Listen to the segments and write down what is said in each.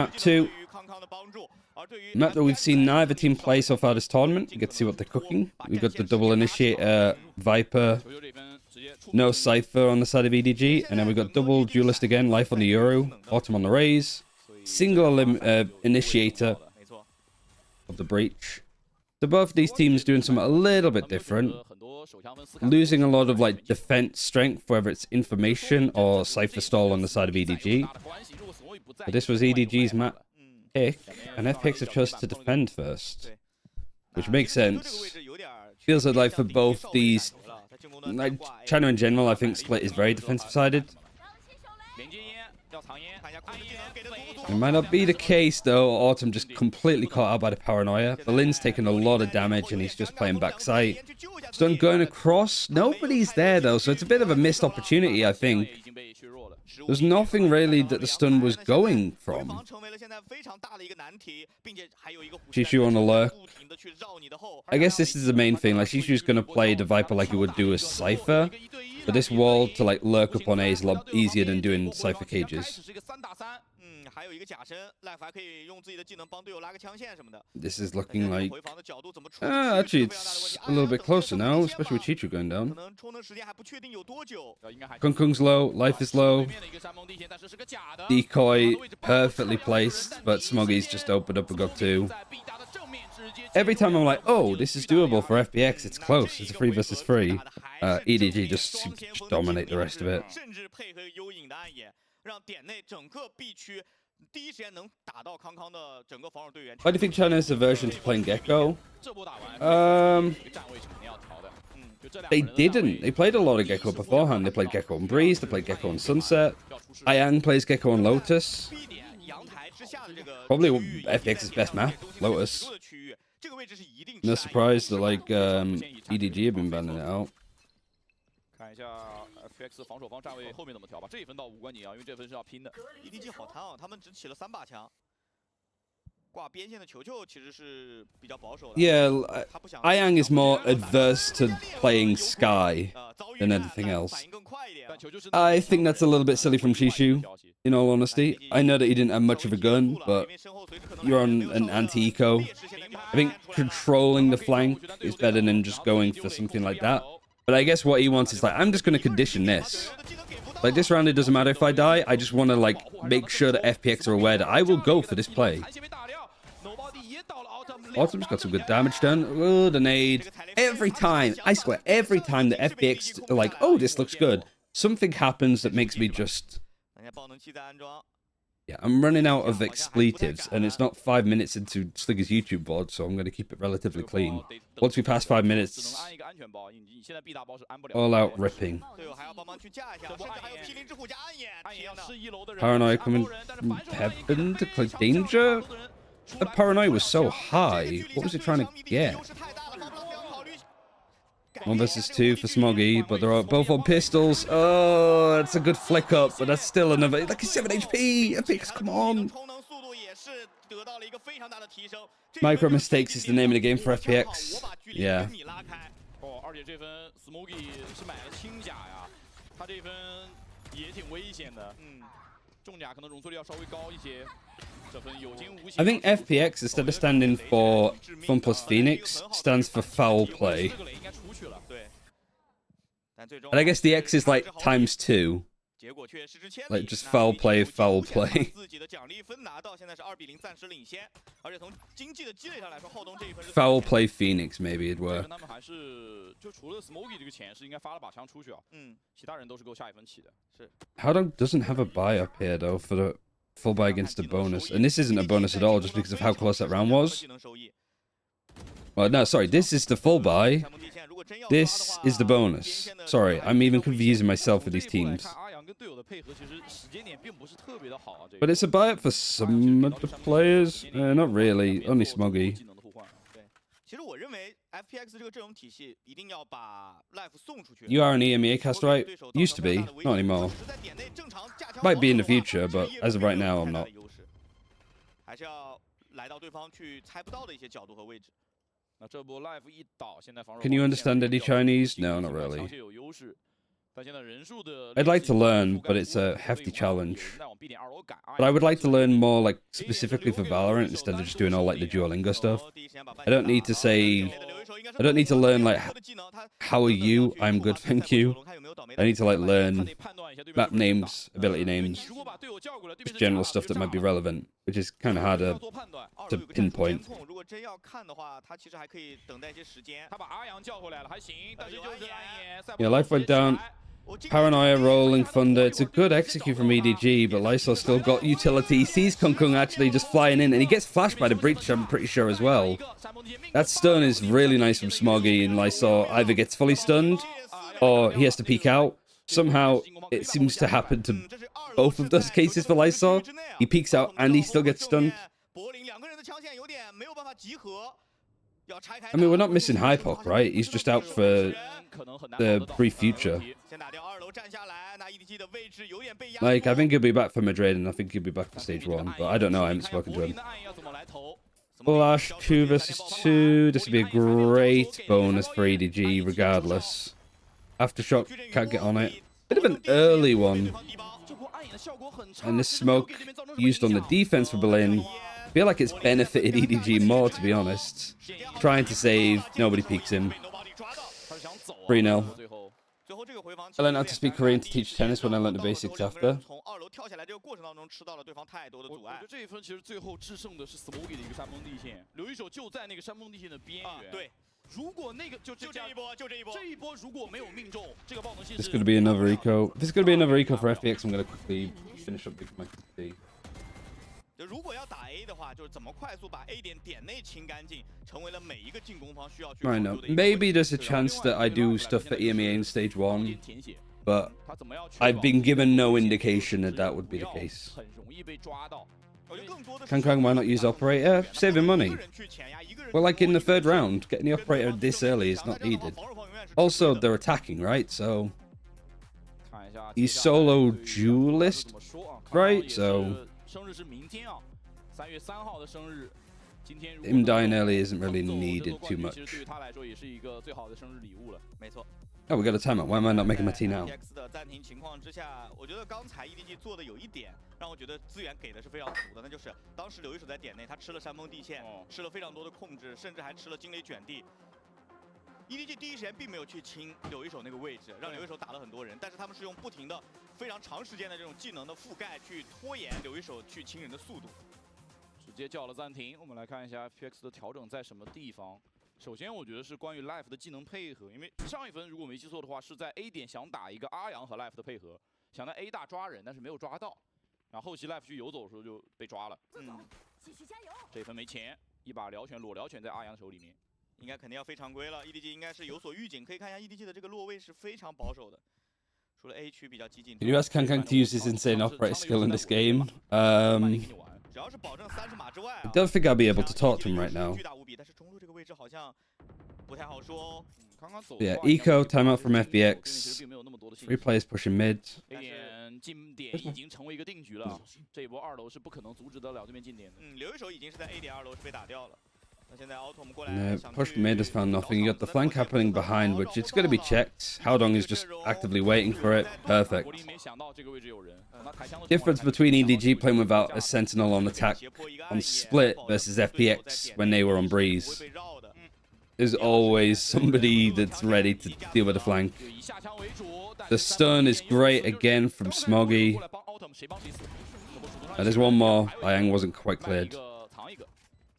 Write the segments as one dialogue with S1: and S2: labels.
S1: Map 2. Map that we've seen neither team play so far this tournament. You get to see what they're cooking. We've got the double initiator, Viper, no Cypher on the side of EDG. And then we've got double duelist again, Life on the Euro, Autumn on the Rays, single initiator of the Breach. So both these teams doing something a little bit different. Losing a lot of like defense strength, whether it's information or Cypher stall on the side of EDG. But this was EDG's map pick, and FPX have chosen to defend first, which makes sense. Feels like for both these, like China in general, I think Split is very defensive sided. It might not be the case though. Autumn just completely caught out by the paranoia. Berlin's taking a lot of damage and he's just playing backside. Stun going across. Nobody's there though, so it's a bit of a missed opportunity, I think. There's nothing really that the stun was going from. Shishu on the lurk. I guess this is the main thing. Like Shishu's gonna play the Viper like he would do a Cypher. But this wall to like lurk up on A is a lot easier than doing Cypher cages. This is looking like... actually, it's a little bit closer now, especially with Chichu going down. Kung Kung's low, Life is low. Decoy perfectly placed, but Smoggy's just opened up a got 2. Every time I'm like, oh, this is doable for FPX, it's close, it's a 3 versus 3. EDG just seems to dominate the rest of it. Why do you think China's aversion to playing Gecko? They didn't. They played a lot of Gecko beforehand. They played Gecko on Breeze, they played Gecko on Sunset. Ayang plays Gecko on Lotus. Probably FPX's best map, Lotus. No surprise that like EDG have been banning it out.
S2: FPX 防守方站位后面怎么调吧？这一分倒无关紧要，因为这分是要拼的。EDG 好贪啊，他们只起了3把枪，挂边线的球球其实是比较保守的。
S1: Yeah, Ayang is more adverse to playing Sky than anything else. I think that's a little bit silly from Shishu, in all honesty. I know that he didn't have much of a gun, but you're on an anti-eco. I think controlling the flank is better than just going for something like that. But I guess what he wants is like, I'm just going to condition this. Like this round, it doesn't matter if I die. I just want to like make sure that FPX are aware that I will go for this play. Autumn's got some good damage done. Oh, the nade. Every time, I swear, every time the FPX are like, oh, this looks good, something happens that makes me just... Yeah, I'm running out of expletives, and it's not 5 minutes into Sligger's YouTube board, so I'm going to keep it relatively clean. Once we pass 5 minutes, all out ripping. Paranoia coming from heaven to click danger? The paranoia was so high. What was it trying to get? 1 versus 2 for Smoggy, but they're both on pistols. Oh, that's a good flick up, but that's still another... Like, 7 HP! FPX, come on! Micro mistakes is the name of the game for FPX. Yeah. I think FPX, instead of standing for Fun Plus Phoenix, stands for foul play. And I guess the X is like ×2. Like just foul play, foul play. Foul play Phoenix, maybe it'd work. How doesn't have a buy up here though for the full buy against a bonus? And this isn't a bonus at all just because of how close that round was. Well, no, sorry, this is the full buy. This is the bonus. Sorry, I'm even confusing myself with these teams. But it's a buy up for some of the players. Not really, only Smoggy. You are an EMEA cast, right? Used to be, not anymore. Might be in the future, but as of right now, I'm not. Can you understand any Chinese? No, not really. I'd like to learn, but it's a hefty challenge. But I would like to learn more, like, specifically for Valorant instead of just doing all, like, the Duolingo stuff. I don't need to learn, like, how are you? I'm good, thank you. I need to, like, learn map names, ability names, just general stuff that might be relevant, which is kind of harder to pinpoint. Yeah, life went down. Paranoia, Rolling Thunder. It's a good execute from EDG, but Lysol still got utility. He sees Kung Kung actually just flying in, and he gets flashed by the breach, I'm pretty sure, as well. That stun is really nice from Smoggy, and Lysol either gets fully stunned, or he has to peek out. Somehow, it seems to happen to both of those cases for Lysol. He peeks out, and he still gets stunned. I mean, we're not missing Hypok, right? He's just out for the brief future. Like, I think he'll be back for Madrid, and I think he'll be back for stage 1, but I don't know. I haven't spoken to him. Flash 2 versus 2. This would be a great bonus for EDG, regardless. Aftershock can't get on it. Bit of an early one. And this smoke used on the defense for Berlin. I feel like it's benefited EDG more, to be honest. Trying to save. Nobody peeks him. 3-0. I learned how to speak Korean to teach tennis when I learned the basics after. This is going to be another eco. If this is going to be another eco for FPX, I'm going to quickly finish up my QT. I know. Maybe there's a chance that I do stuff for EMEA in stage 1, but I've been given no indication that that would be the case. Kang, why not use operator? Saving money. Well, like in the 3rd round, getting the operator this early is not needed. Also, they're attacking, right? So he's solo duelist, right? So him dying early isn't really needed too much. Oh, we got a timeout. Why am I not making my tea now?
S2: EDG 第一时间并没有去清柳一手那个位置，让柳一手打了很多人，但是他们是用不停的、非常长时间的这种技能的覆盖去拖延柳一手去清人的速度。直接叫了暂停，我们来看一下 FPX 的调整在什么地方。首先，我觉得是关于 Life 的技能配合，因为上一分如果没记错的话，是在 A 点想打一个阿阳和 Life 的配合，想在 A 大抓人，但是没有抓到，然后后期 Life 去游走的时候就被抓了。继续加油！这分没钱，一把燎拳裸燎拳在阿阳手里面。 应该肯定要非常规了 ，EDG 应该是有所预警，可以看一下 EDG 的这个落位是非常保守的，除了 A 区比较激进。
S1: Can you ask Kang to use his insane operator skill in this game? I don't think I'll be able to talk to him right now. Yeah, eco timeout from FPX. 3 players pushing mid.
S2: 近点已经成为一个定局了，这一波2楼是不可能阻止得了这边近点的。留一手已经是在 A 点2楼是被打掉了。
S1: No, pushed mid has found nothing. You got the flank happening behind, which it's going to be checked. Howdong is just actively waiting for it. Perfect. Difference between EDG playing without a sentinel on attack on split versus FPX when they were on breeze. There's always somebody that's ready to deal with the flank. The stun is great again from Smoggy. There's one more. Ayang wasn't quite cleared.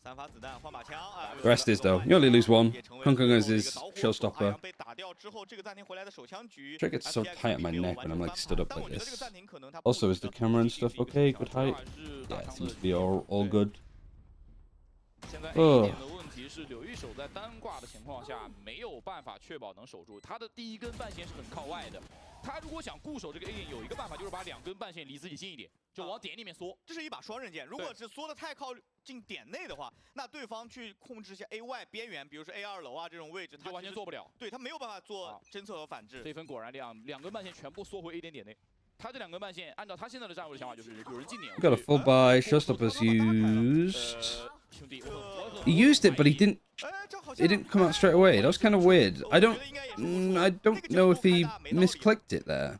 S1: The rest is, though. You only lose one. Kung Kung is his showstopper. Trick gets so tight on my neck when I'm like stood up like this. Also, is the camera and stuff okay? Good height? Yeah, it seems to be all good. Oh.
S2: 是柳一手在单挂的情况下没有办法确保能守住，他的第一根半线是很靠外的。他如果想固守这个 A 点，有一个办法就是把2根半线离自己近一点，就往点里面缩。这是一把双刃剑。如果是缩的太靠近点内的话，那对方去控制一下 A 外边缘，比如说 A2楼啊这种位置，他完全做不了。对他没有办法做侦测和反制。这分果然两根半线全部缩回 A 点内。 他这2根半线，按照他现在的战术的想法，就是有人进点。
S1: Got a full buy. Showstopper's used. He used it, but he didn't. it didn't come out straight away. That was kind of weird. I don't know if he misclicked it there.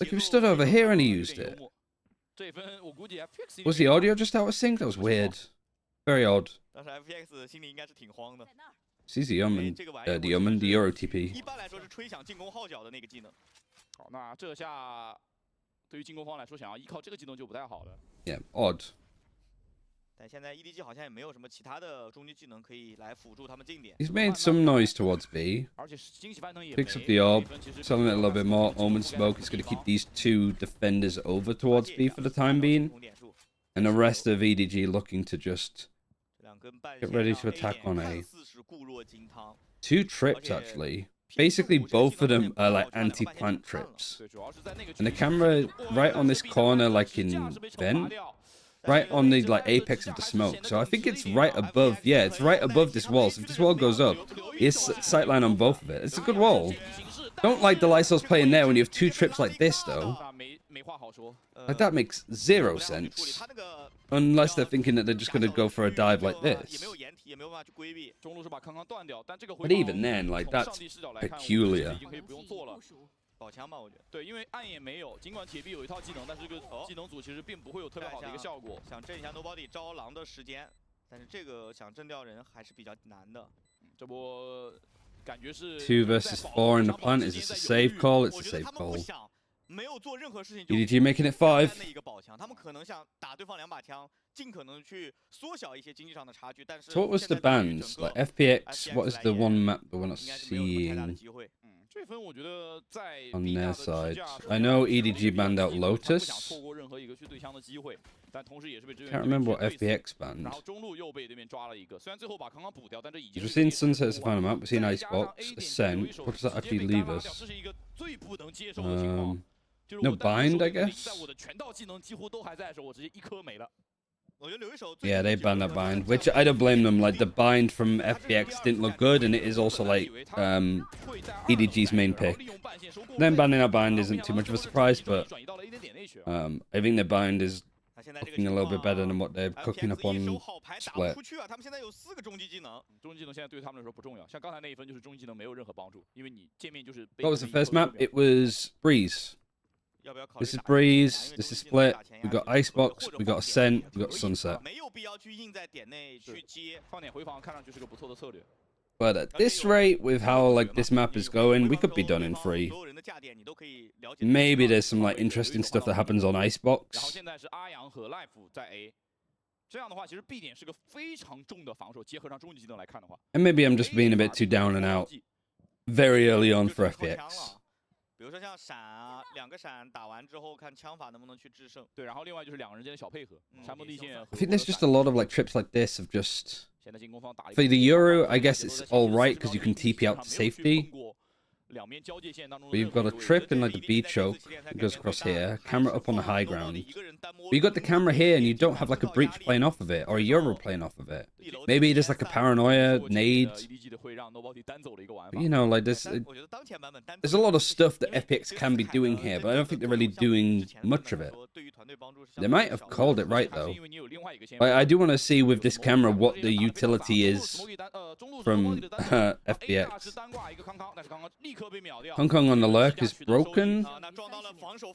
S1: Like he was stood over here and he used it. Was the audio just out of sync? That was weird. Very odd. It's easy, the Euro TP.
S3: 好，那这下对于进攻方来说，想要依靠这个技能就不太好了。
S1: Yeah, odd.
S2: 但现在 EDG 好像也没有什么其他的终极技能可以来辅助他们进点。
S1: He's made some noise towards B. Picks up the orb, selling it a little bit more. Omen smoke is going to keep these two defenders over towards B for the time being. And the rest of EDG looking to just get ready to attack on A. 2 trips actually. Basically, both of them are like anti-plant trips. And the camera right on this corner, like in vent, right on the like apex of the smoke. So I think it's right above, yeah, it's right above this wall. So if this wall goes up, it's sightline on both of it. It's a good wall. Don't like the Lysol's playing there when you have 2 trips like this, though. Like, that makes 0 sense. Unless they're thinking that they're just going to go for a dive like this. But even then, like, that's peculiar.
S2: 宝枪吧，我觉得。
S3: 对，因为暗也没有，尽管铁臂有一套技能，但是这个技能组其实并不会有特别好的一个效果。
S2: 想震一下 Nobody 招狼的时间，但是这个想震掉人还是比较难的。
S3: 这波感觉是
S1: 2 versus 4 in the plant. Is this a save call? It's a save call.
S2: 没有做任何事情
S1: EDG making it 5.
S2: 一个宝枪，他们可能想打对方2把枪，尽可能去缩小一些经济上的差距。但是
S1: So what was the bans? Like FPX, what is the one map that we're not seeing
S3: 这分我觉得在
S1: on their side? I know EDG banned out Lotus.
S3: 错过任何一个去对枪的机会，但同时也是被支援。
S1: Can't remember what FPX
S3: 然
S1: banned.
S3: 后中路又被对面抓了一个，虽然最后把康康补掉，但这已经
S1: We've seen Sunset as a final map. We've seen Icebox, Ascent. What does that actually leave us?
S3: 这是一个最不能接受的情况。
S1: No bind, I guess.
S3: 在我的全套技能几乎都还在的时候，我直接一颗没了。
S1: Yeah, they banned that bind, which I don't blame them. Like, the bind from FPX didn't look good, and it is also, like, EDG's main pick. Them banning our bind isn't too much of a surprise, but I think their bind is looking a little bit better than what they're cooking up on Split.
S3: 终极技能现在对他们来说不重要，像刚才那一分就是终极技能没有任何帮助，因为你见面就是。
S1: What was the first map? It was Breeze. This is Breeze, this is Split, we got Icebox, we got Ascent, we got Sunset. But at this rate, with how like this map is going, we could be done in 3. Maybe there's some like interesting stuff that happens on Icebox. And maybe I'm just being a bit too down and out very early on for FPX.
S2: 比如说像闪啊，2个闪打完之后，看枪法能不能去制胜。
S3: 对，然后另外就是2个人间的小配合，山坡地线。
S1: I think there's just a lot of like trips like this of just. For the Euro, I guess it's all right because you can TP out to safety. But you've got a trip and like the B choke that goes across here, camera up on the high ground. But you got the camera here and you don't have like a breach playing off of it or a Euro playing off of it. Maybe there's like a paranoia, nade. But, you know, like there's a lot of stuff that FPX can be doing here, but I don't think they're really doing much of it. They might have called it right though. I do want to see with this camera what the utility is from FPX. Hong Kong on the lurk is broken.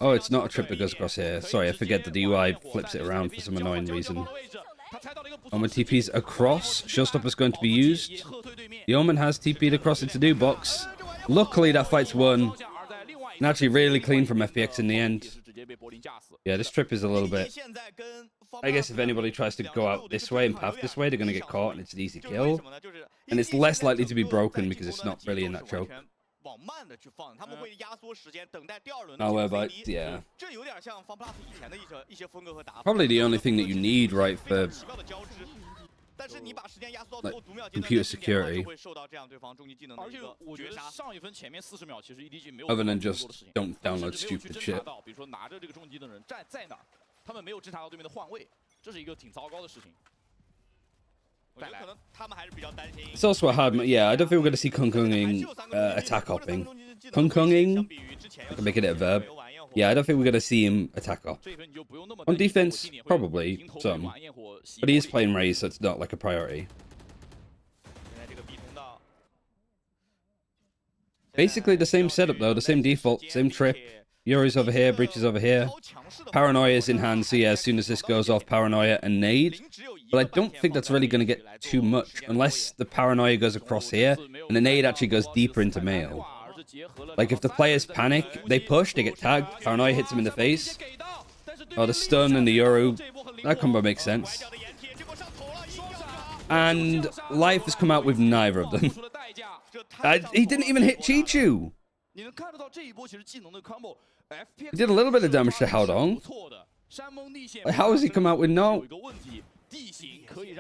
S1: Oh, it's not a trip that goes across here. Sorry, I forget that the UI flips it around for some annoying reason. Omen TP's across. Showstopper's going to be used. The Omen has TP'd across into new box. Luckily, that fight's won. And actually really clean from FPX in the end. Yeah, this trip is a little bit... I guess if anybody tries to go out this way and path this way, they're going to get caught and it's an easy kill. And it's less likely to be broken because it's not really in that choke. However, yeah. Probably the only thing that you need, right, for like, computer security. Other than just don't download stupid shit. It's also a hard... Yeah, I don't think we're going to see Kung Kunging attack hopping. Kung Kunging? I can make it a verb. Yeah, I don't think we're going to see him attack up. On defense, probably some. But he is playing Raze, so it's not like a priority. Basically the same setup though, the same default, same trip. Yuri's over here, Breach is over here. Paranoia's in hand, so yeah, as soon as this goes off, Paranoia and Nade. But I don't think that's really going to get too much, unless the Paranoia goes across here, and the Nade actually goes deeper into Mail. Like, if the players panic, they push, they get tagged, Paranoia hits him in the face. Oh, the stun and the Yoru, that combo makes sense. And Life has come out with neither of them. He didn't even hit Chichu. He did a little bit of damage to Haodong. Like, how has he come out with no?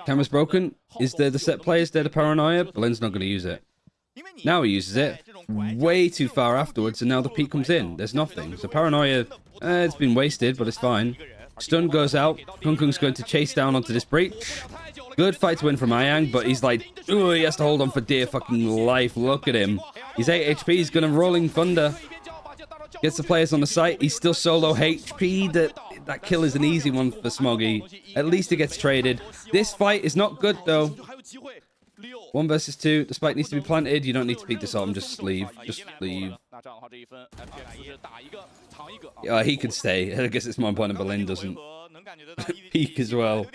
S1: Camera's broken. Is there the set play? Is there the Paranoia? Belen's not going to use it. Now he uses it way too far afterwards, and now the peak comes in. There's nothing. So Paranoia, it's been wasted, but it's fine. Stun goes out. Kung Kung's going to chase down onto this Breach. Good fight to win from Ayang, but he's like, ooh, he has to hold on for dear fucking life. Look at him. He's 8 HP. He's going to Rolling Thunder. Gets the players on the site. He's still solo HP. That kill is an easy one for Smoggy. At least he gets traded. This fight is not good, though. 1 versus 2. The spike needs to be planted. You don't need to peek this on. Just leave. Just leave. Yeah, he can stay. I guess it's more important Belen doesn't peek as well.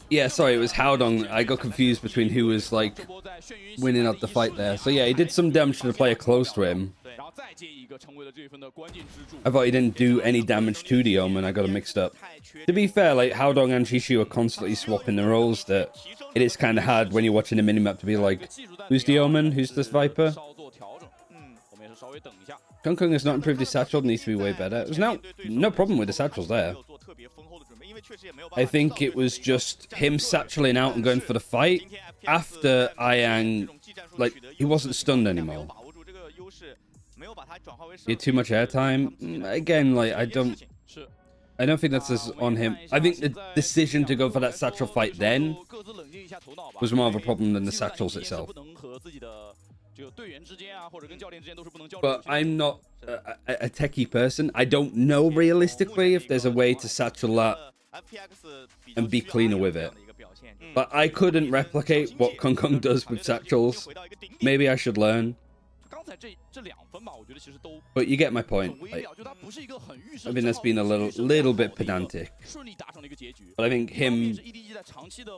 S1: Yeah, sorry, it was Haodong. I got confused between who was, like, winning up the fight there. So, yeah, he did some damage to the player close to him. I thought he didn't do any damage to the Omen. I got him mixed up. To be fair, like, Haodong and Shishu are constantly swapping the roles that it is kind of hard when you're watching the minimap to be like, who's the Omen? Who's this Viper? Kung Kung has not improved his satchel. Needs to be way better. There's no problem with the satchels there. I think it was just him satcheling out and going for the fight after Ayang, like, he wasn't stunned anymore. He had too much airtime. Again, like, I don't think that's as on him. I think the decision to go for that satchel fight then was more of a problem than the satchels itself. But I'm not a techie person. I don't know realistically if there's a way to satchel that and be cleaner with it. But I couldn't replicate what Kung Kung does with satchels. Maybe I should learn. But you get my point. Like, I mean, that's been a little bit pedantic. But I think him,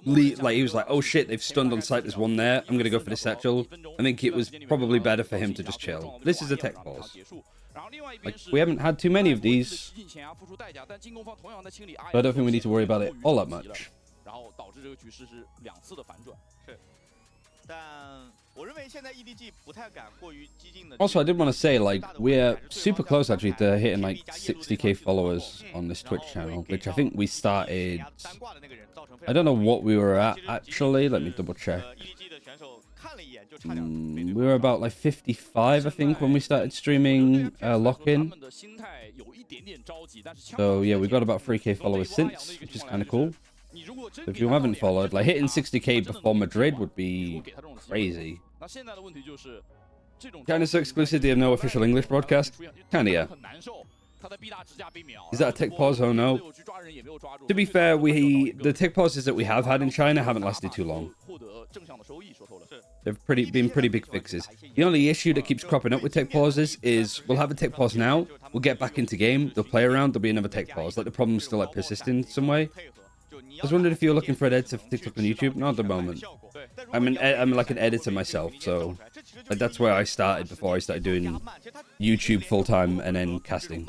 S1: like, he was like, oh shit, they've stunned on sight, there's one there, I'm gonna go for the satchel. I think it was probably better for him to just chill. This is a tech pause. Like, we haven't had too many of these. But I don't think we need to worry about it all that much. Also, I did want to say, like, we're super close actually to hitting like 60k followers on this Twitch channel, which I think we started. I don't know what we were at actually. Let me double check. We were about like 55, I think, when we started streaming Lock-In. So yeah, we've got about 3k followers since, which is kind of cool. So if you haven't followed, like, hitting 60k before Madrid would be crazy. Kinda so exclusive, they have no official English broadcast? Kinda, yeah. Is that a tick pause? Oh no. To be fair, the tick pauses that we have had in China haven't lasted too long. They've been pretty big fixes. The only issue that keeps cropping up with tick pauses is we'll have a tick pause now, we'll get back into game, they'll play around, there'll be another tick pause. Like, the problem's still like persisting some way. I was wondering if you're looking for an editor for TikTok and YouTube. Not at the moment. I'm like an editor myself, so like, that's where I started before I started doing YouTube full-time and then casting.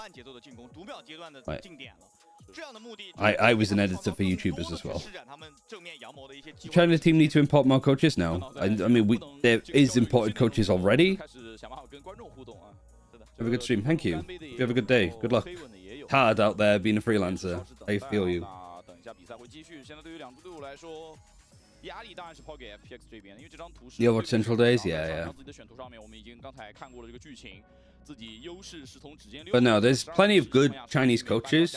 S1: Like, I was an editor for YouTubers as well. The China team need to import more coaches now. I mean, there is imported coaches already. Have a good stream. Thank you. You have a good day. Good luck. Hard out there being a freelancer. I feel you. 比赛会继续，现在对于两支队伍来说，压力当然是抛给 FPX 这边的，因为这张图是 RyanCentral days, yeah. 自己的选图上面，我们已经刚才看过了这个剧情，自己优势是从指尖溜。But no, there's plenty of good Chinese coaches,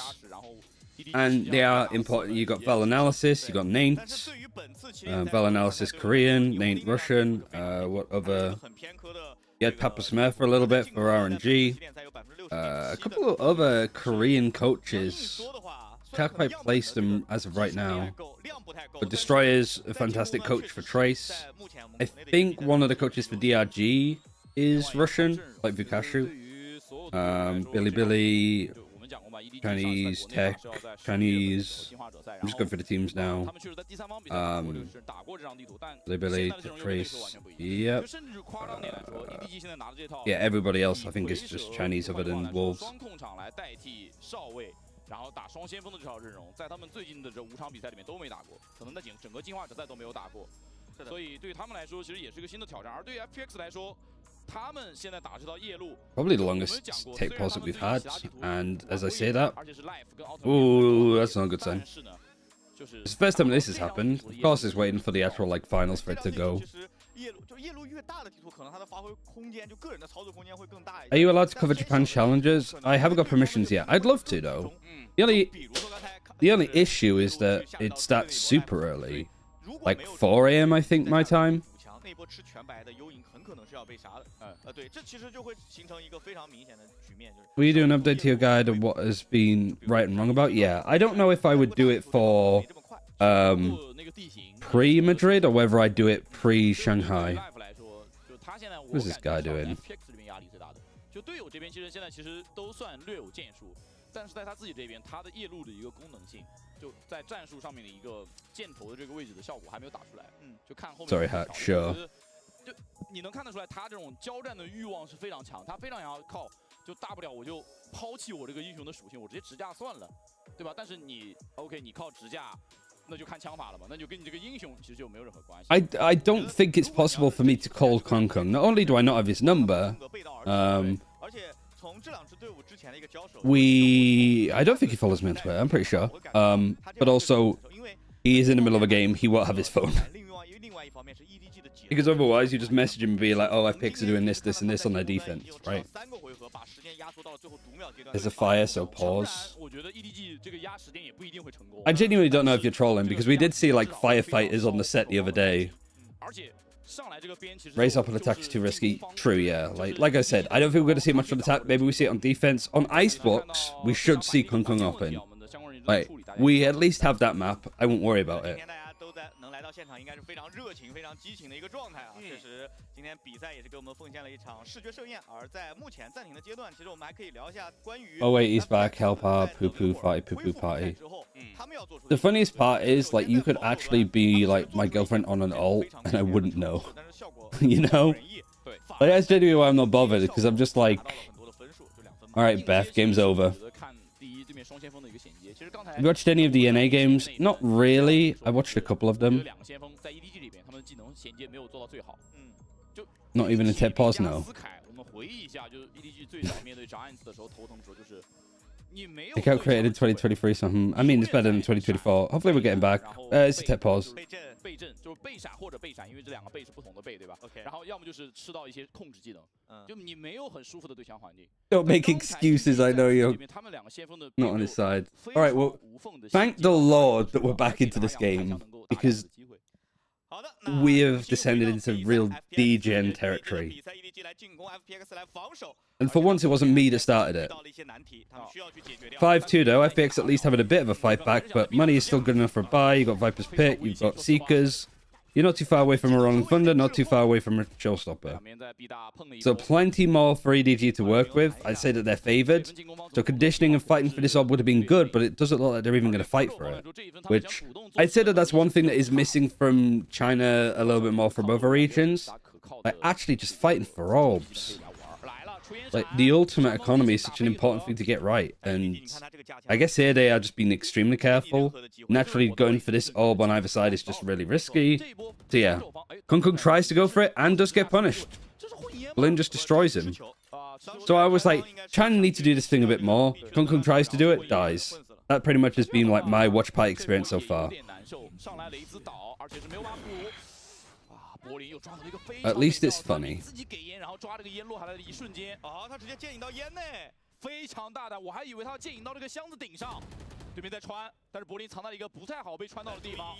S1: and they are important. You got Val Analysis, you got Nate, Val Analysis Korean, Nate Russian. What other? You had Papa Smith for a little bit for RNG. A couple of other Korean coaches. Can't quite place them as of right now. But Destroyer's a fantastic coach for Trace. I think one of the coaches for DRG is Russian, like Vukashu. Billy, Chinese, Tech, Chinese. I'm just going for the teams now. Billy, Trace. Yep. Yeah, everybody else I think is just Chinese other than Wolves.
S3: 然后打双先锋的这套阵容，在他们最近的这5场比赛里面都没打过，可能在整个进化者赛都没有打过，所以对于他们来说，其实也是个新的挑战。而对于 FPX 来说，他们现在打这条夜路
S1: probably the longest take pause that we've had, and as I say that, ooh, that's not a good sign. It's the first time this has happened. Of course, it's waiting for the actual like finals for it to go. Are you allowed to cover Japan challenges? I haven't got permissions yet. I'd love to though. The only issue is that it starts super early, like 4 AM I think my time. Will you do an update to your guide of what has been right and wrong about? Yeah, I don't know if I would do it for pre-Madrid or whether I'd do it pre-Shanghai. What's this guy doing?
S3: 就队友这边其实现在其实都算略有建树，但是在他自己这边，他的夜路的一个功能性，就在战术上面的一个箭头的这个位置的效果还没有打出来。就看后面。
S1: Sorry, Hat. Sure.
S3: 就你能看得出来，他这种交战的欲望是非常强，他非常想要靠，就大不了我就抛弃我这个英雄的属性，我直接直架算了，对吧？但是你 OK， 你靠直架。 那就看枪法了嘛，那就跟你这个英雄其实就没有任何关系。
S1: I don't think it's possible for me to call Kong Kong. Not only do I not have his number, I don't think he follows me on Twitter. I'm pretty sure. But also, he is in the middle of a game. He won't have his phone. Because otherwise, you just message him and be like, oh, FPX are doing this, this, and this on their defense, right? There's a fire, so pause. I genuinely don't know if you're trolling, because we did see, like, firefighters on the set the other day. Raise up on attack is too risky. True, yeah. Like I said, I don't think we're going to see much on attack. Maybe we see it on defense. On Icebox, we should see Kung Kung open. Like, we at least have that map. I won't worry about it.
S2: 能来到现场应该是非常热情、非常激情的一个状态啊！确实，今天比赛也是给我们奉献了一场视觉盛宴。而在目前暂停的阶段，其实我们还可以聊一下关于
S1: Oh wait, he's back. Help our poo poo party. The funniest part is like you could actually be like my girlfriend on an ult and I wouldn't know. You know? Like that's genuinely why I'm not bothered because I'm just like, all right, Beth, game's over. Have you watched any of the NA games? Not really. I watched a couple of them. Not even a TED pause, no. Account created in 2023 something. I mean, it's better than 2024. Hopefully we're getting back. It's a TED pause. Don't make excuses, I know you're not on his side. Alright, well, thank the Lord that we're back into this game, because we have descended into real DGen territory. And for once, it wasn't me that started it. 5-2 though, FPX at least having a bit of a fight back, but money is still good enough for a buy. You've got Viper's Pit, you've got Seekers. You're not too far away from a Rolling Thunder, not too far away from a Showstopper. So plenty more for EDG to work with. I'd say that they're favored. So conditioning and fighting for this orb would have been good, but it doesn't look like they're even going to fight for it. Which, I'd say that that's one thing that is missing from China a little bit more from other regions. Like, actually just fighting for orbs. Like, the ultimate economy is such an important thing to get right, and I guess here they are just being extremely careful. Naturally, going for this orb on either side is just really risky. So yeah, Kung Kung tries to go for it and does get punished. Blin just destroys him. So I was like, Chan need to do this thing a bit more. Kung Kung tries to do it, dies. That pretty much has been like my watch party experience so far. At least it's funny.
S3: 非常大胆，我还以为他要剑引到这个箱子顶上，对面在穿，但是柏林藏在了一个不太好被穿到的地方。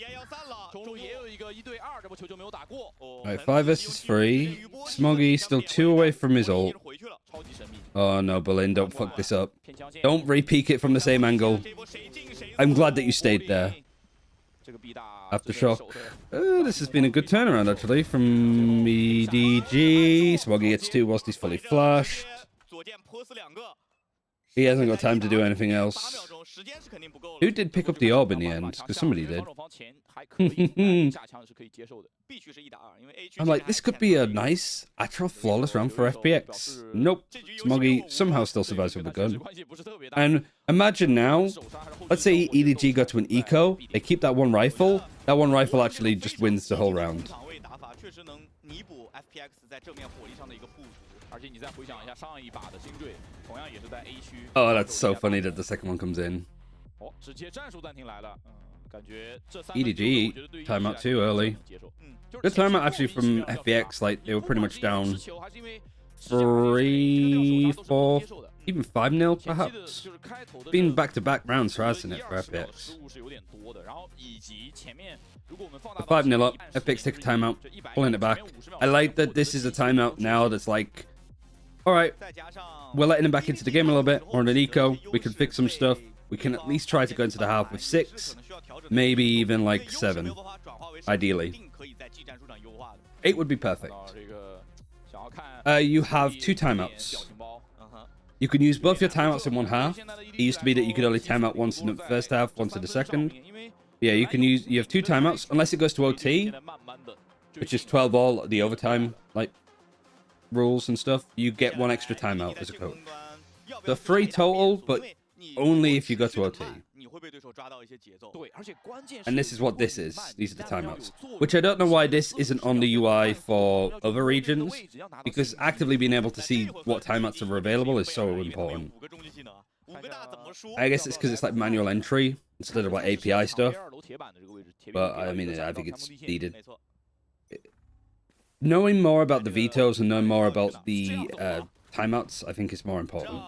S3: 中路也有一个1对2，这波球就没有打过。
S1: Right, 5 versus 3. Smoggy still 2 away from his ult.
S3: 超级神秘。
S1: Oh no, Berlin, don't fuck this up. Don't re-peek it from the same angle. I'm glad that you stayed there. Aftershock. This has been a good turnaround, actually, from EDG. Smoggy gets 2 whilst he's fully flashed. He hasn't got time to do anything else. Who did pick up the orb in the end? Because somebody did. I'm like, this could be a nice, actual flawless round for FPX. Nope. Smoggy somehow still survives with a gun. And imagine now, let's say EDG got to an eco, they keep that one rifle. That one rifle actually just wins the whole round. Oh, that's so funny that the second one comes in. EDG, timeout too early. Good timeout actually from FPX, like they were pretty much down 3, 4, even 5-0 perhaps. Been back-to-back rounds, hasn't it, for FPX? The 5-0 up, FPX take a timeout, pulling it back. I like that this is a timeout now that's like, alright, we're letting him back into the game a little bit. We're on an eco, we can fix some stuff. We can at least try to go into the half with 6, maybe even like 7, ideally. 8 would be perfect. You have 2 timeouts. You can use both your timeouts in one half. It used to be that you could only timeout once in the first half, once in the second. Yeah, you have 2 timeouts, unless it goes to OT, which is 12 all, the overtime, like, rules and stuff. You get 1 extra timeout as a coach. So 3 total, but only if you go to OT. And this is what this is. These are the timeouts. Which I don't know why this isn't on the UI for other regions, because actively being able to see what timeouts are available is so important. I guess it's because it's like manual entry instead of like API stuff. But I mean, I think it's needed. Knowing more about the vetoes and knowing more about the timeouts, I think is more important.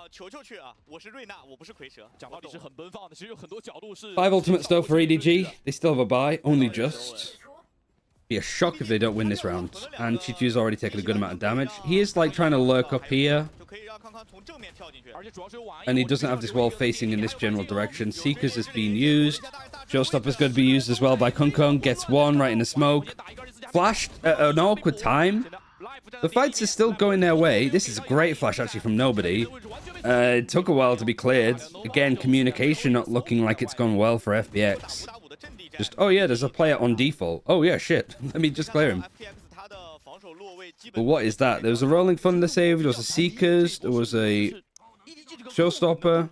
S1: 5 ultimates though for EDG. They still have a bye, only just. Be a shock if they don't win this round. And Chichu's already taken a good amount of damage. He is like trying to lurk up here. And he doesn't have this wall facing in this general direction. Seekers is being used. Showstopper's going to be used as well by Kunkung. Gets 1 right in the smoke. Flashed at an awkward time. The fights are still going their way. This is a great flash actually from nobody. It took a while to be cleared. Again, communication not looking like it's gone well for FPX. Just, oh yeah, there's a player on default. Oh yeah, shit. Let me just clear him. But what is that? There was a Rolling Thunder save, there was a Seekers, there was a Showstopper.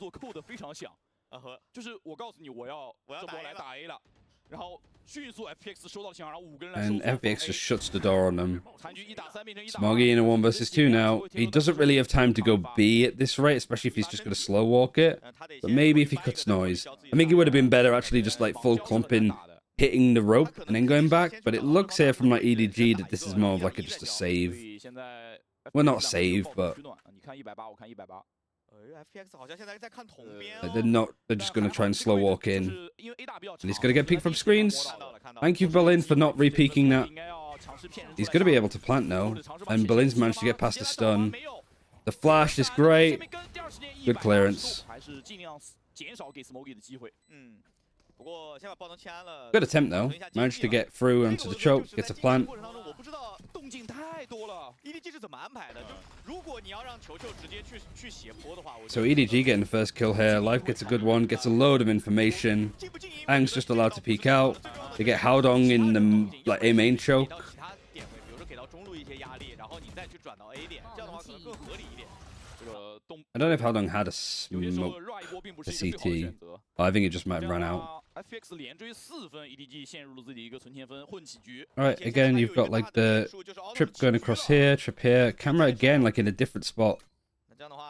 S1: And FPX just shuts the door on them. Smoggy in a 1 versus 2 now. He doesn't really have time to go B at this rate, especially if he's just going to slow walk it. But maybe if he cuts noise. I think it would have been better actually just like full clumping, hitting the rope and then going back. But it looks here from like EDG that this is more of like just a save. Well, not a save, but... They're just going to try and slow walk in. And he's going to get peeked from screens. Thank you, Berlin, for not re-peeking that. He's going to be able to plant now. And Berlin's managed to get past the stun. The flash is great. Good clearance. Good attempt, though. Managed to get through onto the choke. Gets a plant. So EDG getting the first kill here. Life gets a good one. Gets a load of information. Ang's just allowed to peek out. They get Haodong in the like A main choke. I don't know if Haodong had a smoke, a CT. I think it just might have run out. Alright, again, you've got like the trip going across here, trip here. Camera again, like in a different spot.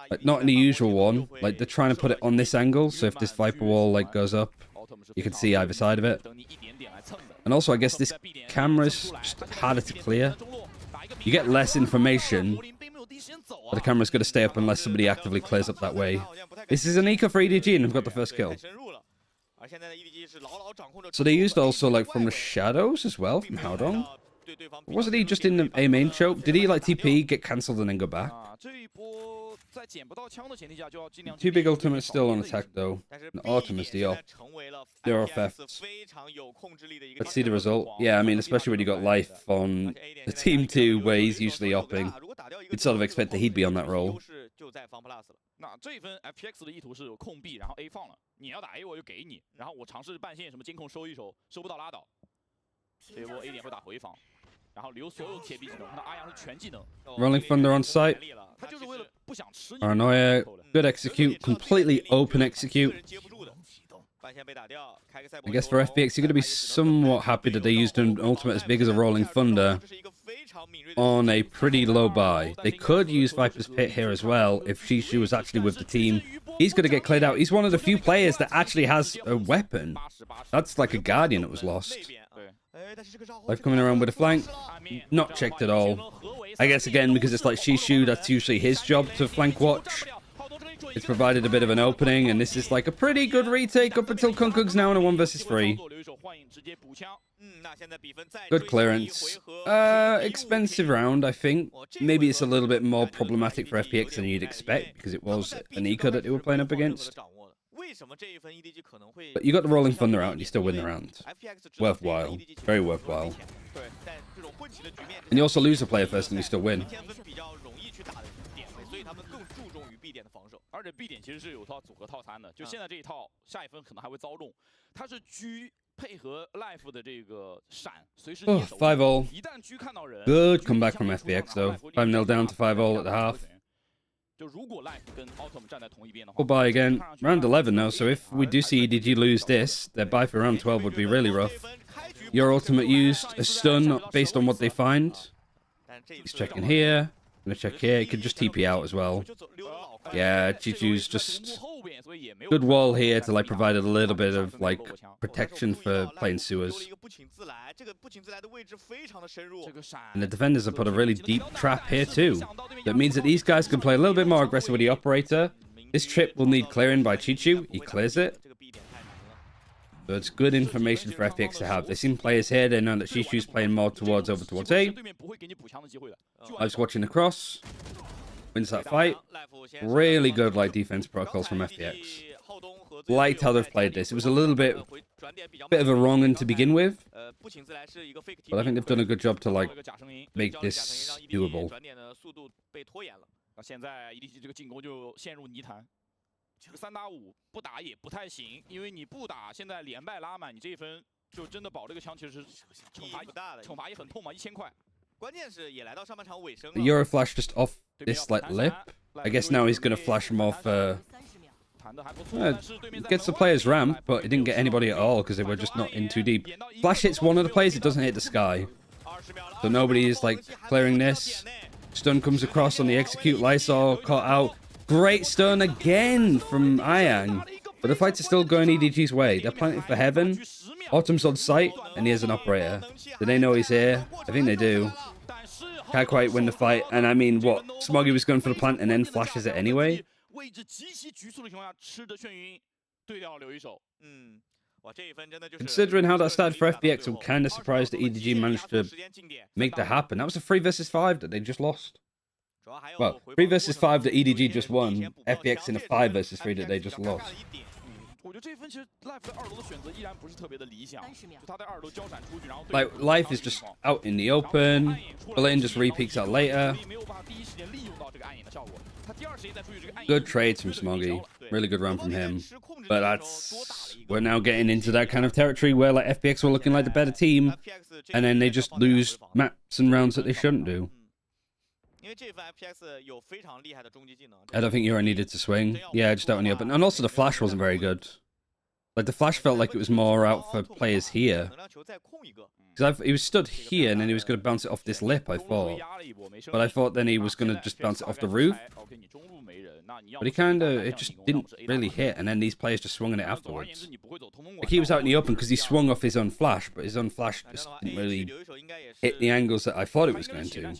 S1: Like not in the usual one. Like they're trying to put it on this angle, so if this Viper wall like goes up, you can see either side of it. And also, I guess this camera's just harder to clear. You get less information, but the camera's going to stay up unless somebody actively clears up that way. This is an eco for EDG, and they've got the first kill. So they used also like from the shadows as well from Haodong. Wasn't he just in the A main choke? Did he like TP, get cancelled, and then go back?
S3: 后在捡不到枪的前提下，就要尽量
S1: Two big ultimates still on attack though.
S2: 但是
S1: The
S2: B
S1: ultimate's
S2: 点
S1: the
S2: 现
S1: op.
S2: 在成为了
S1: Zero
S2: FPX
S1: theft.
S2: 非常有控制力的一个
S1: Let's see the result. Yeah, I mean, especially when you got Life on the team 2 where he's usually opping. You'd sort of expect that he'd be on that role.
S2: 就在防 plus 了。
S3: 那这一分 FPX 的意图是有控 B， 然后 A 放了，你要打 A 我就给你，然后我尝试半线什么监控收一收，收不到拉倒。这一波 A 点会打回防，然后留所有铁壁技能，看到阿阳是全技能。
S1: Rolling Thunder on site.
S3: 他就是为了不想吃你。
S1: Paranoia, good execute, completely open execute. I guess for FPX, you're going to be somewhat happy that they used an ultimate as big as a Rolling Thunder on a pretty low buy. They could use Viper's Pit here as well if Shishu was actually with the team. He's going to get cleared out. He's one of the few players that actually has a weapon. That's like a Guardian that was lost. Life coming around with a flank. Not checked at all. I guess again, because it's like Shishu, that's usually his job to flank watch. It's provided a bit of an opening, and this is like a pretty good retake up until Kunkung's now in a 1 versus 3. Good clearance. Expensive round, I think. Maybe it's a little bit more problematic for FPX than you'd expect, because it was an Eco that they were playing up against. But you got the Rolling Thunder out and you still win the round. Worthwhile. Very worthwhile. And you also lose a player first and you still win.
S3: 而且 B 点其实是有套组合套餐的，就现在这一套，下一分可能还会遭中。它是狙配合 Life 的这个闪，随时接手。
S1: 5-all.
S3: 一旦狙看到人
S1: Good comeback from FPX though. 5-0 down to 5-all at the half.
S3: 就如果 Life 跟 Autumn 站在同一边的话
S1: We'll buy again. Round 11 now, so if we do see EDG lose this, their buy for round 12 would be really rough. Your ultimate used a stun based on what they find. He's checking here. Gonna check here. He could just TP out as well. Yeah, Chichu's just good wall here to like provide a little bit of like protection for playing sewers. And the defenders have put a really deep trap here too. That means that these guys can play a little bit more aggressive with the operator. This trip will need clearing by Chichu. He clears it. So it's good information for FPX to have. They've seen players here. They know that Shishu's playing more over towards A. I was watching across. Wins that fight. Really good like defense protocols from FPX. Liked how they've played this. It was a little bit of a wrong one to begin with, but I think they've done a good job to like make this doable.
S3: 那现在 EDG 这个进攻就陷入泥潭。这个3打5不打也不太行，因为你不打，现在连败拉满，你这一分就真的保这个枪，其实是惩罚也很痛嘛，1000块。
S2: 关键是也来到上半场尾声
S1: The Euro flash just off this like lip. I guess now he's gonna flash him off. Gets the player's ramp, but it didn't get anybody at all because they were just not in too deep. Flash hits one of the players, it doesn't hit the sky. So nobody is like clearing this. Stun comes across on the execute. Lysol caught out. Great stun again from Ayang. But the fights are still going EDG's way. They're planting for heaven. Autumn's on site, and he has an operator. Do they know he's here? I think they do. Can't quite win the fight. And I mean, what? Smoggy was going for the plant and then flashes it anyway? Considering how that started for FPX, I'm kind of surprised that EDG managed to make that happen. That was a 3 versus 5 that they just lost. Well, 3 versus 5 that EDG just won. FPX in a 5 versus 3 that they just lost.
S3: 我觉得这一分其实 Life 在2楼的选择依然不是特别的理想，就他在2楼交闪出去，然后
S1: Like Life is just out in the open. Berlin just re-peeks out later. Good trades from Smoggy. Really good run from him. But we're now getting into that kind of territory where like FPX were looking like the better team, and then they just lose maps and rounds that they shouldn't do. I don't think Euro needed to swing. Yeah, just out in the open. And also the flash wasn't very good. Like the flash felt like it was more out for players here. Because he was stood here and then he was going to bounce it off this lip, I thought. But I thought then he was going to just bounce it off the roof. But it just didn't really hit. And then these players just swung on it afterwards. Like he was out in the open because he swung off his own flash, but his own flash just didn't really hit the angles that I thought it was going to.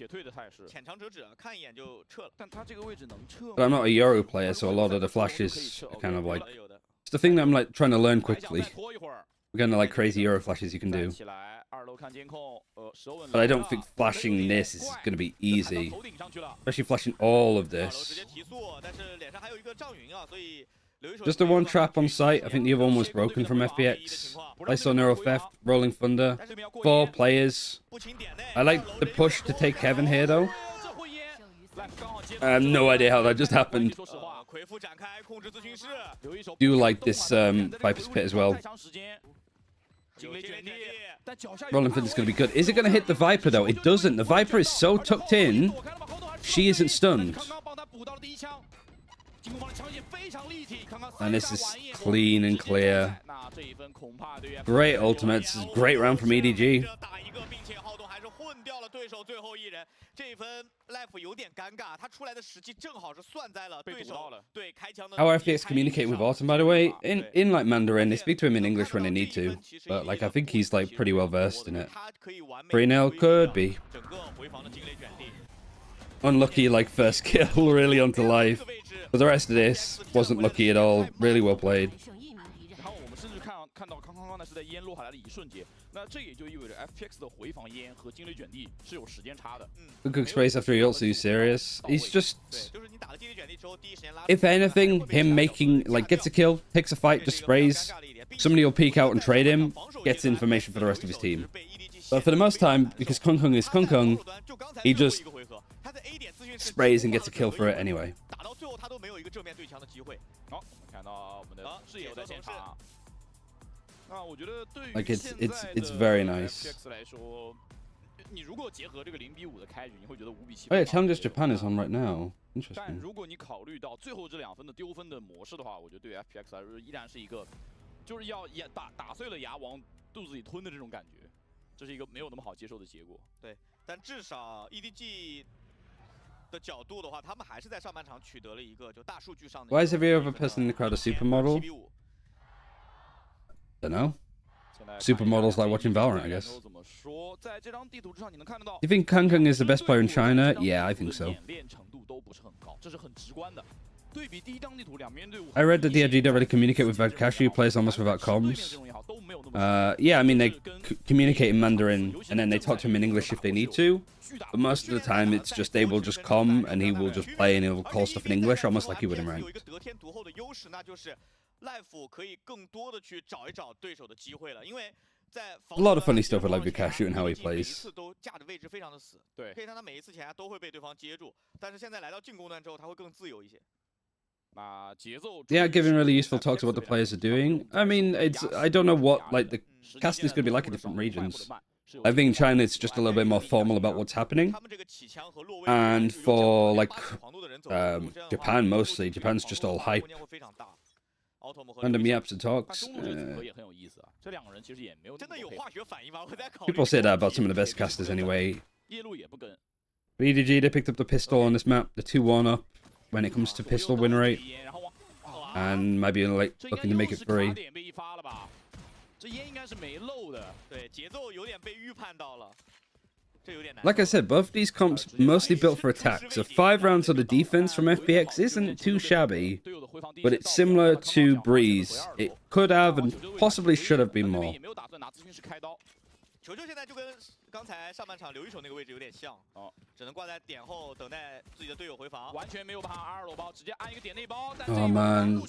S1: But I'm not a Euro player, so a lot of the flashes are kind of like... It's the thing that I'm like trying to learn quickly. We're kind of like crazy Euro flashes you can do. But I don't think flashing this is going to be easy. Especially flashing all of this. Just the one trap on site. I think the other one was broken from FPX. I saw Neuro Theft, Rolling Thunder. 4 players. I like the push to take Kevin here, though. I have no idea how that just happened. Do like this Viper's Pit as well. Rolling Thunder's going to be good. Is it going to hit the Viper, though? It doesn't. The Viper is so tucked in, she isn't stunned. And this is clean and clear. Great ultimates. Great round from EDG. How FPX communicate with Autumn, by the way, in like Mandarin, they speak to him in English when they need to, but like I think he's like pretty well versed in it. 3-0 could be. Unlucky like first kill really onto life, but the rest of this wasn't lucky at all. Really well played.
S3: 看到刚刚呢是在烟落下来的一瞬间，那这也就意味着 FPX 的回防烟和惊雷卷地是有时间差的。
S1: Good space after he ults serious. He's just, if anything, him making like gets a kill, takes a fight, just sprays. Somebody will peek out and trade him, gets information for the rest of his team. But for the most time, because Kung Kung is Kung Kung, he just sprays and gets a kill for it anyway. Like it's very nice. Oh yeah, Challengers Japan is on right now. Interesting.
S3: 如果你考虑到最后这2分的丢分的模式的话，我觉得对于 FPX 来说依然是一个，就是要打碎了牙往肚子里吞的这种感觉，这是一个没有那么好接受的结果。
S2: 对，但至少 EDG 的角度的话，他们还是在上半场取得了一个就大数据上的。
S1: Why is every other person in the crowd a supermodel? Don't know. Supermodels like watching Valorant, I guess. You think Kung Kung is the best player in China? Yeah, I think so. I read that the EDG don't really communicate with Vadkashi, who plays almost without comms. Yeah, I mean, they communicate in Mandarin, and then they talk to him in English if they need to. But most of the time, it's just they will just come, and he will just play, and he'll call stuff in English, almost like he would in ranked. A lot of funny stuff with like Vadkashi and how he plays. Yeah, giving really useful talks about what the players are doing. I mean, I don't know what like the casting is going to be like in different regions. I think in China it's just a little bit more formal about what's happening, and for like Japan mostly, Japan's just all hype. Random yaps and talks. People say that about some of the best casters anyway. EDG, they picked up the pistol on this map, the 2-1 up when it comes to pistol win rate, and maybe like looking to make it 3. Like I said, both these comps mostly built for attack, so 5 rounds of the defense from FPX isn't too shabby, but it's similar to Breeze. It could have and possibly should have been more. Oh man,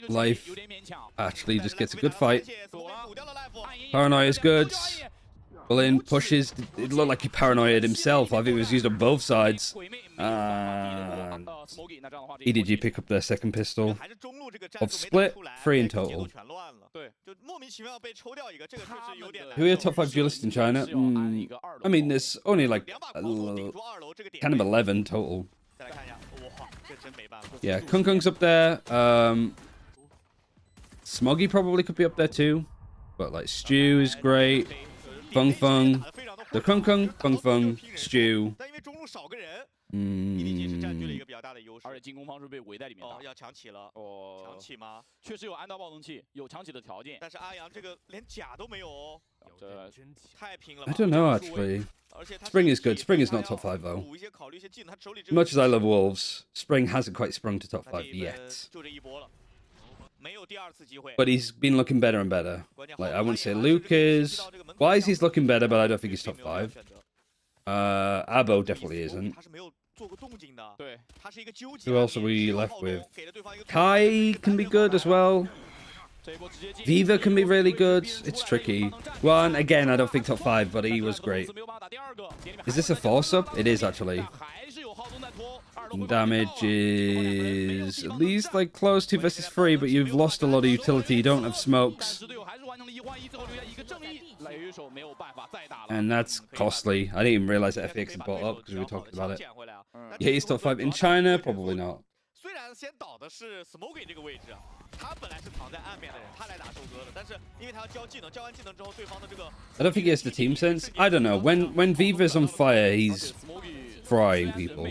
S1: Life actually just gets a good fight. Paranoia is good. Bullion pushes. It looked like he paranoid himself. I think it was used on both sides. EDG pick up their second pistol. Of split, 3 in total. Who are your top 5 duelists in China? I mean, there's only like kind of 11 total. Yeah, Kung Kung's up there. Smoggy probably could be up there too. But like Stew is great. Fung Fung. The Kung Kung, Fung Fung, Stew. I don't know actually. Spring is good. Spring is not top 5 though. Much as I love Wolves, Spring hasn't quite sprung to top 5 yet. but he's been looking better and better. Like, I wouldn't say Luke is. Wise, he's looking better, but I don't think he's top 5. Abo definitely isn't. Who else are we left with? Kai can be good as well. Viva can be really good. It's tricky. One, again, I don't think top 5, but he was great. Is this a force-up? It is, actually. Damage is at least, like, close 2 versus 3, but you've lost a lot of utility. You don't have smokes. And that's costly. I didn't even realize that FPX had bought up because we were talking about it. Yeah, he's top 5 in China? Probably not. I don't think he has the team sense. I don't know. When Viva's on fire, he's frying people.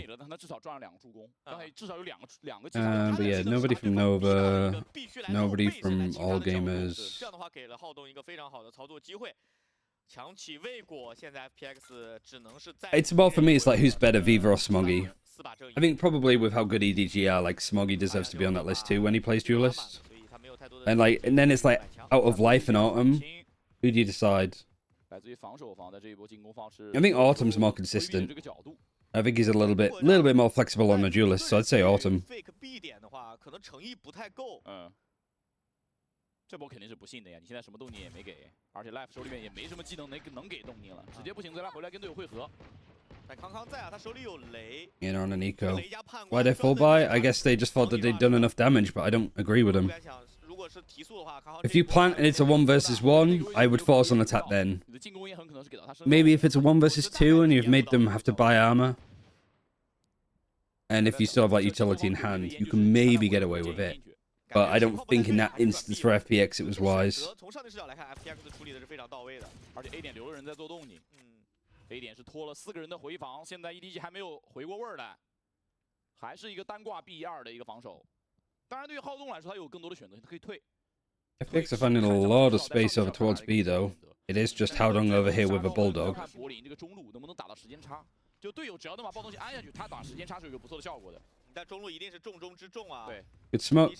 S1: But yeah, nobody from Nova, nobody from All Gamers. It's more for me, it's like who's better, Viva or Smoggy? I think probably with how good EDG are, like Smoggy deserves to be on that list too when he plays Duelist. And then it's like out of Life and Autumn. Who do you decide? I think Autumn's more consistent. I think he's a little bit more flexible on the Duelist, so I'd say Autumn.
S3: 这波肯定是不信的呀！你现在什么动静也没给，而且 live 手里面也没什么技能能给动静了，直接不行，再拉回来跟队友汇合。但康康在啊，他手里有雷。In on an eco.
S1: Why they fall by? I guess they just thought that they'd done enough damage, but I don't agree with them. If you plant and it's a 1 versus 1, I would force on attack then. Maybe if it's a 1 versus 2 and you've made them have to buy armor, and if you still have like utility in hand, you can maybe get away with it. But I don't think in that instance for FPX it was wise.
S3: A 点是拖了4个人的回防，现在 EDG 还没有回过味儿来，还是一个单挂 B2 的一个防守。当然，对于浩东来说，他有更多的选择，他可以退。
S1: FPX are finding a lot of space over towards B though. It is just Haodong over here with a bulldog.
S3: 看柏林这个中路能不能打到时间差，就队友只要能把爆东西安下去，他打时间差是有一个不错的效果的。但中路一定是重中之重啊。对。
S1: Good smoke.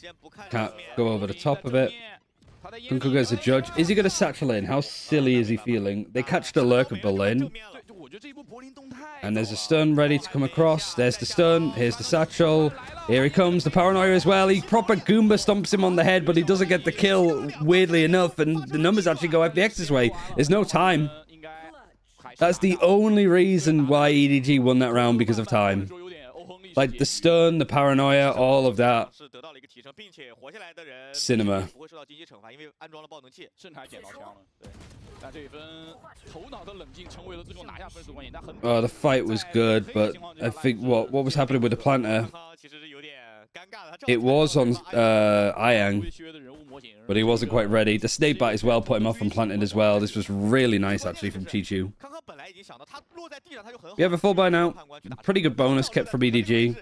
S1: Can't go over the top of it. Kunku gets a judge. Is he going to satchel in? How silly is he feeling? They catch the lurk of Berlin. And there's a stun ready to come across. There's the stun. Here's the satchel. Here he comes, the paranoia as well. He proper Goomba stomps him on the head, but he doesn't get the kill, weirdly enough. And the numbers actually go FPX's way. There's no time. That's the only reason why EDG won that round, because of time. Like the stun, the paranoia, all of that. Cinema. Oh, the fight was good, but I think what was happening with the planter? It was on Yang, but he wasn't quite ready. The snake bite as well put him off from planting as well. This was really nice actually from Chichu. We have a full buy now. Pretty good bonus kept from EDG.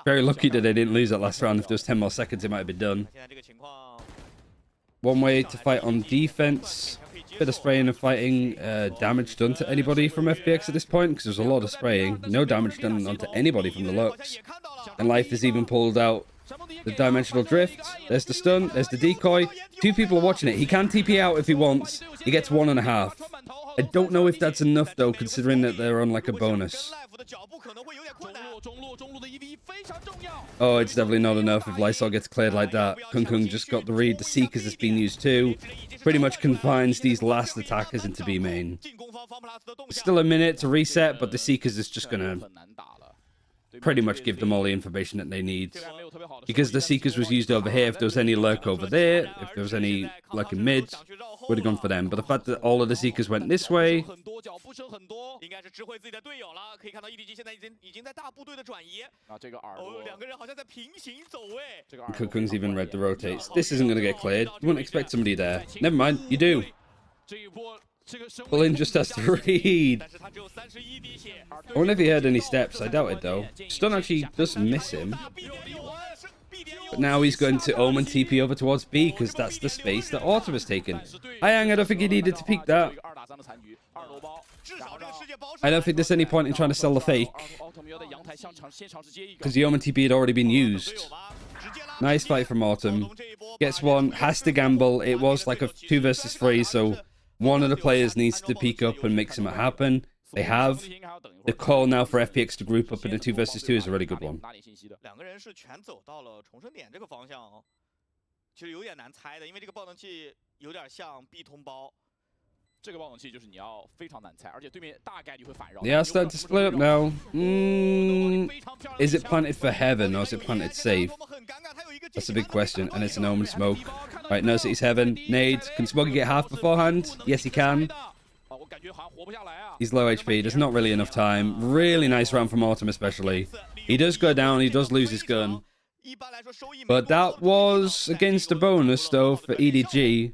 S1: Very lucky that they didn't lose that last round. If there was 10 more seconds, it might have been done. One way to fight on defense. Bit of spraying and fighting. Damage done to anybody from FPX at this point, because there's a lot of spraying. No damage done onto anybody from the Lux. And Life has even pulled out the dimensional drift. There's the stun. There's the decoy. 2 people are watching it. He can TP out if he wants. He gets 1.5. I don't know if that's enough, though, considering that they're on, like, a bonus. Oh, it's definitely not enough if Lysol gets cleared like that. Kung Kung just got the read. The Seekers has been used too. Pretty much confines these last attackers into B main. Still a minute to reset, but the Seekers is just going to pretty much give them all the information that they need. Because the Seekers was used over here, if there was any lurk over there, if there was any lurk in mid, would have gone for them. But the fact that all of the Seekers went this way... Kukung's even read the rotates. This isn't going to get cleared. You wouldn't expect somebody there. Never mind, you do. Berlin just has to read. I wonder if he heard any steps. I doubt it, though. Stun actually does miss him. But now he's going to Omen TP over towards B, because that's the space that Autumn has taken. Yang, I don't think he needed to peek that. I don't think there's any point in trying to sell the fake, because the Omen TP had already been used. Nice fight from Autumn. Gets one, has to gamble. It was like a 2 versus 3, so one of the players needs to peek up and make something happen. They have. The call now for FPX to group up in a 2 versus 2 is a really good one.
S2: 两个人是全走到了重生点这个方向，其实有点难猜的，因为这个爆能器有点像 B 通包。
S3: 这个爆能器就是你要非常难猜，而且对面大概率会反绕。
S1: Yeah, starting to split up now. Is it planted for heaven or is it planted safe? That's a big question, and it's an omen smoke. Right, knows that he's heaven. Nade. Can Smoggy get half beforehand? Yes, he can. He's low HP. There's not really enough time. Really nice round from Autumn, especially. He does go down. He does lose his gun. But that was against a bonus, though, for EDG.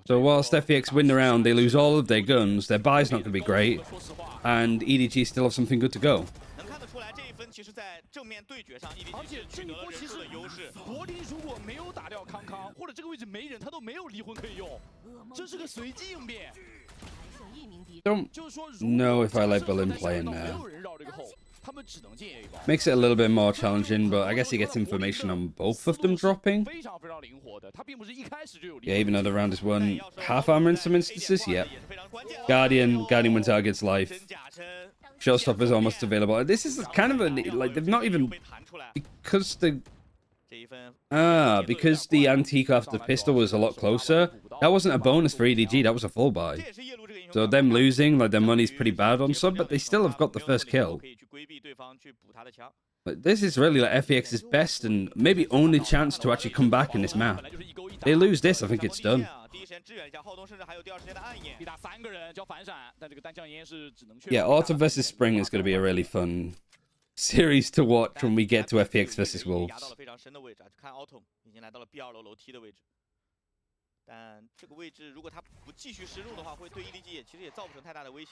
S1: So whilst FPX win the round, they lose all of their guns. Their buy's not going to be great. And EDG still have something good to go.
S2: 其实，在正面对决上，EDG
S3: 而且这一波其实优势，柏林如果没有打掉康康，或者这个位置没人，他都没有离魂可以用，这是个随机应变。
S1: Don't
S3: 就是说，
S1: know if I like Berlin playing
S3: 没
S1: there.
S3: 有人绕这个后，他们只能进 A 包。
S1: Makes it a little bit more challenging, but I guess he gets information on both of them dropping.
S3: 非常非常灵活的，他并不是一开始就有。
S1: Yeah, even though the round is won half armor in some instances, yeah. Guardian when target's life. Showstopper's almost available. This is kind of a, like, they've not even, because the antique after pistol was a lot closer, that wasn't a bonus for EDG, that was a full buy. So them losing, like, their money's pretty bad on sub, but they still have got the first kill. But this is really like FPX's best and maybe only chance to actually come back in this map. They lose this, I think it's done. Yeah, Autumn versus Spring is going to be a really fun series to watch when we get to FPX versus Wolves.
S2: 但这个位置如果他不继续深入的话，会对 EDG 其实也造不成太大的威胁。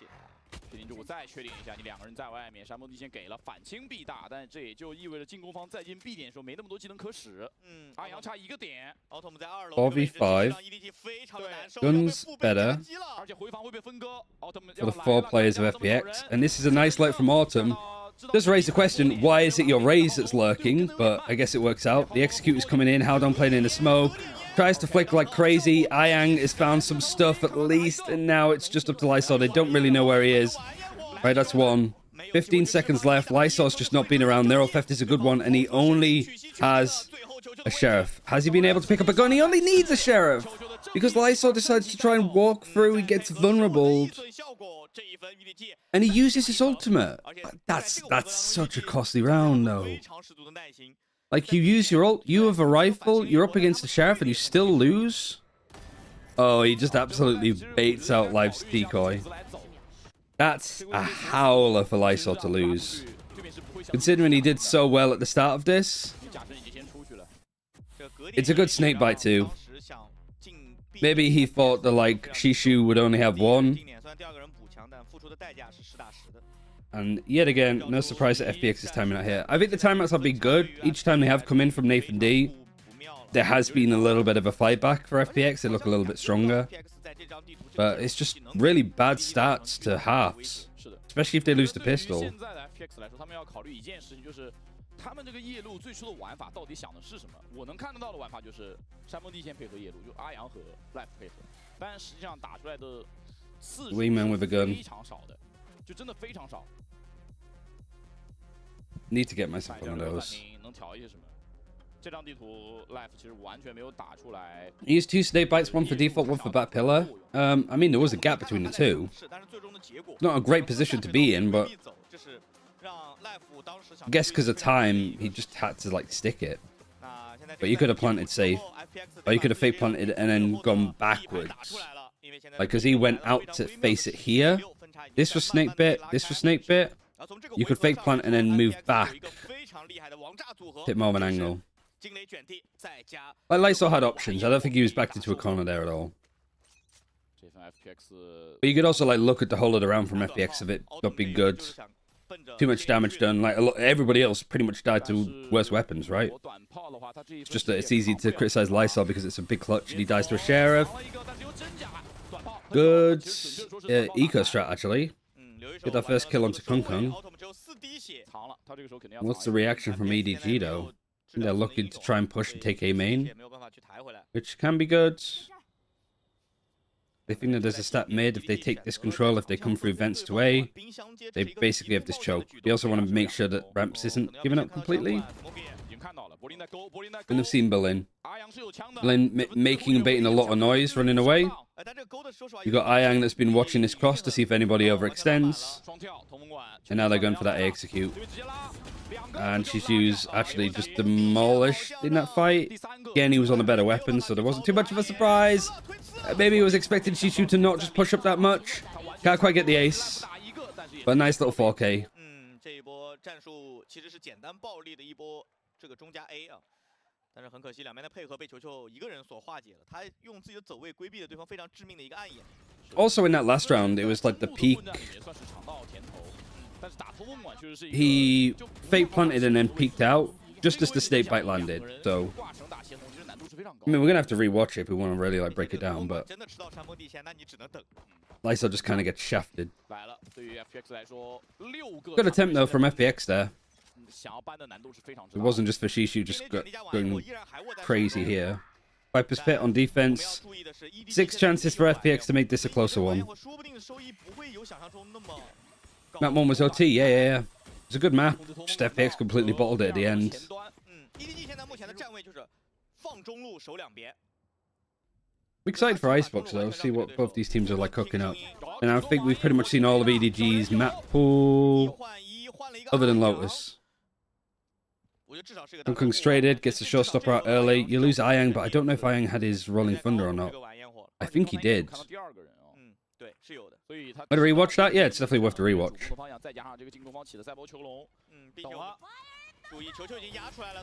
S3: 确定之后再确定一下，你两个人在外面，山峰地线给了反清 B 大，但这也就意味着进攻方再进 B 点的时候没那么多技能可使。阿阳差一个点，
S2: 奥特曼在2楼
S1: 4v5
S2: 让 EDG 非常的难受，
S1: Guns better
S3: 而且回防会被分割。奥特曼
S1: for the 4 players of FPX, and this is a nice light from Autumn. Does raise the question, why is it your Raze that's lurking? But I guess it works out. The Executor's coming in, Haldon playing in the smoke. Tries to flick like crazy. Ayang has found some stuff at least, and now it's just up to Lysol. They don't really know where he is. Right, that's one. 15 seconds left. Lysol's just not been around. Neural Theft is a good one, and he only has a Sheriff. Has he been able to pick up a gun? He only needs a Sheriff! Because Lysol decides to try and walk through, he gets vulnerable. And he uses his ultimate. That's such a costly round, though. Like, you use your ult, you have a rifle, you're up against the Sheriff, and you still lose? Oh, he just absolutely baits out Life's decoy. That's a howler for Lysol to lose. Considering he did so well at the start of this, it's a good snakebite too. Maybe he thought that, like, Shishu would only have one. And yet again, no surprise that FPX is timing out here. I think the timeouts have been good. Each time they have come in from Nathan D, there has been a little bit of a fight back for FPX. They look a little bit stronger. But it's just really bad stats to halves. Especially if they lose the pistol.
S3: 他们这个夜路最初的玩法到底想的是什么？我能看得到的玩法就是山峰地线配合夜路，就阿阳和 Life 配合。但实际上打出来的次数非常少的，就真的非常少。
S1: Need to get myself one of those.
S3: 能调一些什么？这张地图 Life 其实完全没有打出来。
S1: He used 2 snake bites, 1 for default, 1 for back pillar. I mean, there was a gap between the two. Not a great position to be in, but I guess because of time, he just had to, like, stick it. But you could have planted safe. Or you could have fake planted and then gone backwards. Like, because he went out to face it here. This was snake bit. This was snake bit. You could fake plant and then move back. Hit more of an angle. Like, Lysol had options. I don't think he was backed into a corner there at all. But you could also, like, look at the whole of the round from FPX of it not being good. Too much damage done. Like, everybody else pretty much died to worse weapons, right? It's just that it's easy to criticize Lysol because it's a big clutch and he dies to a Sheriff. Good eco strat, actually. Get that first kill onto Kung Kung. What's the reaction from EDG, though? They're looking to try and push and take A main, which can be good. They think that there's a stat mid. If they take this control, if they come through vents to A, they basically have this choke. They also want to make sure that Ramps isn't giving up completely. And they've seen Berlin. Berlin making and baiting a lot of noise, running away. You've got Ayang that's been watching this cross to see if anybody overextends. And now they're going for that A execute. And Shishu's actually just demolished in that fight. Again, he was on a better weapon, so there wasn't too much of a surprise. Maybe he was expecting Shishu to not just push up that much. Can't quite get the ace. But a nice little 4K.
S2: 这个中加 A 啊，但是很可惜，两边的配合被球球一个人所化解了。他用自己的走位规避了对方非常致命的一个暗眼。
S1: Also in that last round, it was like the peak. He fake planted and then peeked out just as the snake bite landed. So, I mean, we're gonna have to rewatch it if we want to really like break it down. But Lysol just kind of gets shafted. Good attempt though from FPX there. It wasn't just for Shishu just going crazy here. Viper's Pit on defense. 6 chances for FPX to make this a closer one. Map 1 was OT, yeah. It was a good map. Just FPX completely bottled it at the end. I'm excited for Icebox though, see what both these teams are like cooking up. And I think we've pretty much seen all of EDG's map pool, other than Lotus. Hong straight in, gets the showstopper out early. You lose Ayang, but I don't know if Ayang had his Rolling Thunder or not. I think he did. Want to rewatch that? Yeah, it's definitely worth the rewatch.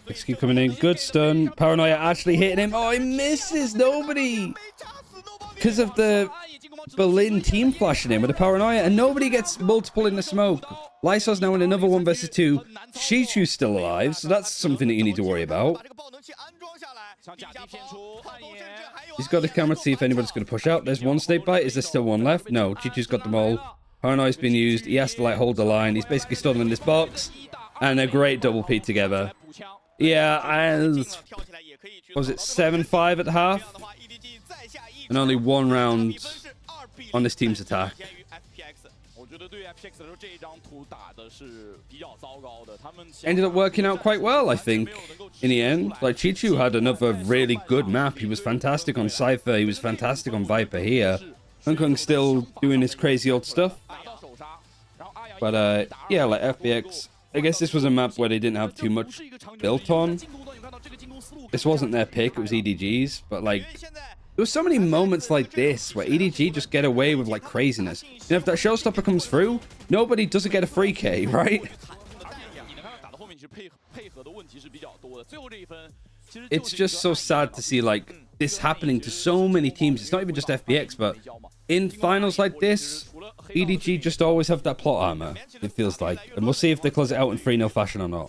S1: Let's keep coming in. Good stun. Paranoia actually hitting him. Oh, he misses. Nobody. Because of the Berlin team flashing him with the Paranoia, and nobody gets multiple in the smoke. Lysol's now in another 1 versus 2. Shishu's still alive, so that's something that you need to worry about. He's got the camera to see if anybody's going to push out. There's 1 snake bite. Is there still 1 left? No, Chichu's got them all. Paranoia's been used. He has to like hold the line. He's basically stolen in this box. And a great double P together. Yeah, and was it 7-5 at the half? And only 1 round on this team's attack. Ended up working out quite well, I think, in the end. Like, Chichu had another really good map. He was fantastic on Cypher. He was fantastic on Viper here. Hong Kong's still doing his crazy old stuff. But, yeah, like FPX, I guess this was a map where they didn't have too much built on. This wasn't their pick, it was EDG's. But, like, there were so many moments like this where EDG just get away with, like, craziness. You know, if that showstopper comes through, nobody doesn't get a free K, right? It's just so sad to see, like, this happening to so many teams. It's not even just FPX, but in finals like this, EDG just always have that plot armor, it feels like. And we'll see if they close it out in 3-0 fashion or not.